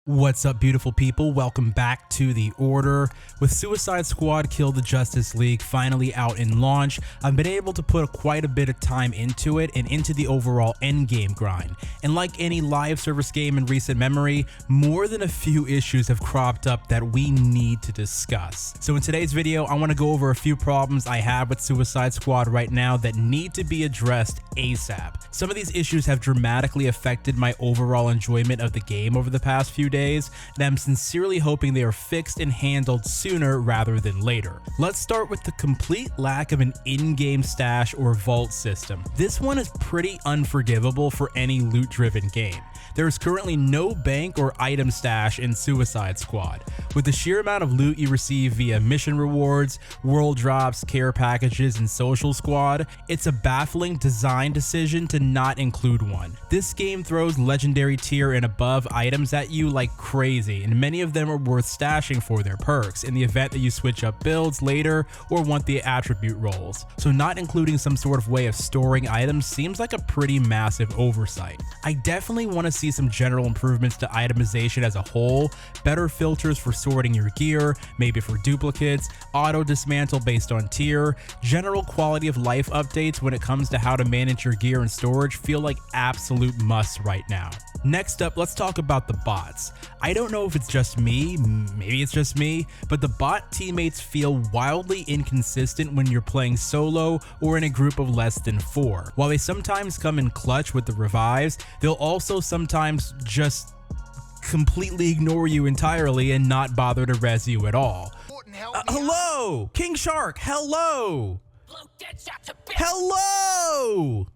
What's up, beautiful people? Welcome back to The Order. With Suicide Squad Kill the Justice League finally out in launch, I've been able to put quite a bit of time into it and into the overall endgame grind. And like any live service game in recent memory, more than a few issues have cropped up that we need to discuss. So in today's video, I want to go over a few problems I have with Suicide Squad right now that need to be addressed ASAP. Some of these issues have dramatically affected my overall enjoyment of the game over the past few days, and I'm sincerely hoping they are fixed and handled sooner rather than later. Let's start with the complete lack of an in-game stash or vault system. This one is pretty unforgivable for any loot-driven game. There is currently no bank or item stash in Suicide Squad. With the sheer amount of loot you receive via mission rewards, world drops, care packages, and social squad, it's a baffling design decision to not include one. This game throws legendary tier and above items at you like crazy, and many of them are worth stashing for their perks in the event that you switch up builds later or want the attribute rolls. So not including some sort of way of storing items seems like a pretty massive oversight. I definitely want to see some general improvements to itemization as a whole, better filters for sorting your gear, maybe for duplicates, auto dismantle based on tier, general quality of life updates when it comes to how to manage your gear and storage feel like absolute musts right now. Next up, let's talk about the bots. I don't know if it's just me, maybe it's just me, but the bot teammates feel wildly inconsistent when you're playing solo or in a group of less than 4. While they sometimes come in clutch with the revives, they'll also sometimes just completely ignore you entirely and not bother to res you at all. Hello! King Shark, hello! Hello!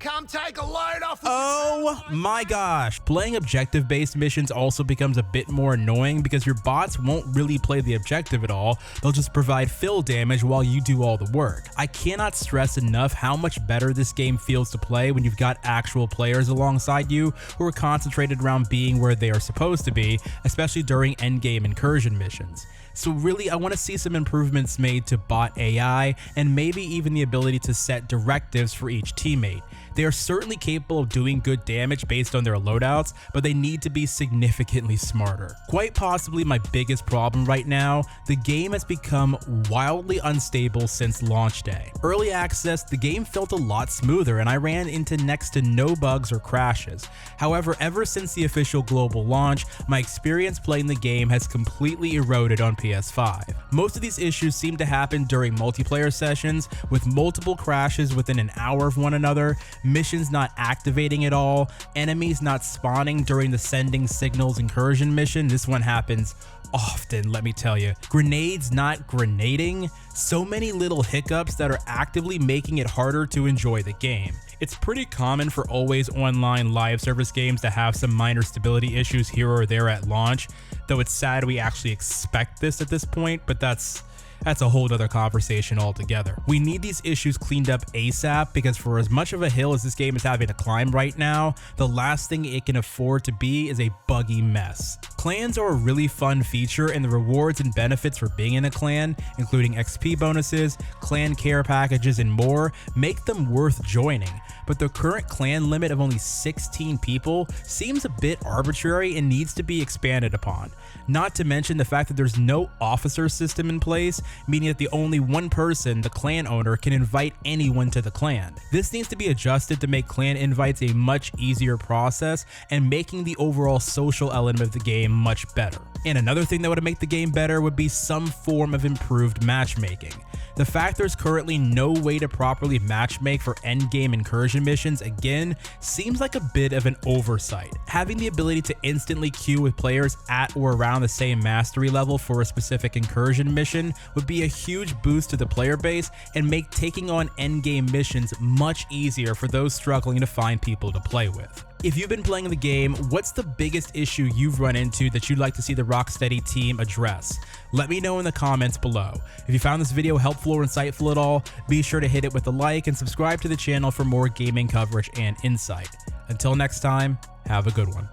Come take a load off. Oh my gosh. Playing objective-based missions also becomes a bit more annoying because your bots won't really play the objective at all. They'll just provide fill damage while you do all the work. I cannot stress enough how much better this game feels to play when you've got actual players alongside you who are concentrated around being where they are supposed to be, especially during endgame incursion missions. So really, I want to see some improvements made to bot AI and maybe even the ability to set directives for each teammate. They are certainly capable of doing good damage based on their loadouts, but they need to be significantly smarter. Quite possibly my biggest problem right now, the game has become wildly unstable since launch day. Early access, the game felt a lot smoother and I ran into next to no bugs or crashes. However, ever since the official global launch, my experience playing the game has completely eroded on PS5. Most of these issues seem to happen during multiplayer sessions, with multiple crashes within an hour of one another, missions not activating at all, enemies not spawning during the sending signals incursion mission. This one happens often, let me tell you. Grenades not grenading. So many little hiccups that are actively making it harder to enjoy the game. It's pretty common for always online live service games to have some minor stability issues here or there at launch, though it's sad we actually expect this at this point, but that's a whole other conversation altogether. We need these issues cleaned up ASAP because for as much of a hill as this game is having to climb right now, the last thing it can afford to be is a buggy mess. Clans are a really fun feature, and the rewards and benefits for being in a clan, including XP bonuses, clan care packages, and more, make them worth joining. But the current clan limit of only 16 people seems a bit arbitrary and needs to be expanded upon. Not to mention the fact that there's no officer system in place, meaning that the only one person, the clan owner, can invite anyone to the clan. This needs to be adjusted to make clan invites a much easier process and making the overall social element of the game much better. And another thing that would make the game better would be some form of improved matchmaking. The fact there's currently no way to properly matchmake for endgame incursion missions again seems like a bit of an oversight. Having the ability to instantly queue with players at or around the same mastery level for a specific incursion mission would be a huge boost to the player base and make taking on endgame missions much easier for those struggling to find people to play with. If you've been playing the game, what's the biggest issue you've run into that you'd like to see the Rocksteady team address? Let me know in the comments below. If you found this video helpful or insightful at all, be sure to hit it with a like and subscribe to the channel for more gaming coverage and insight. Until next time, have a good one.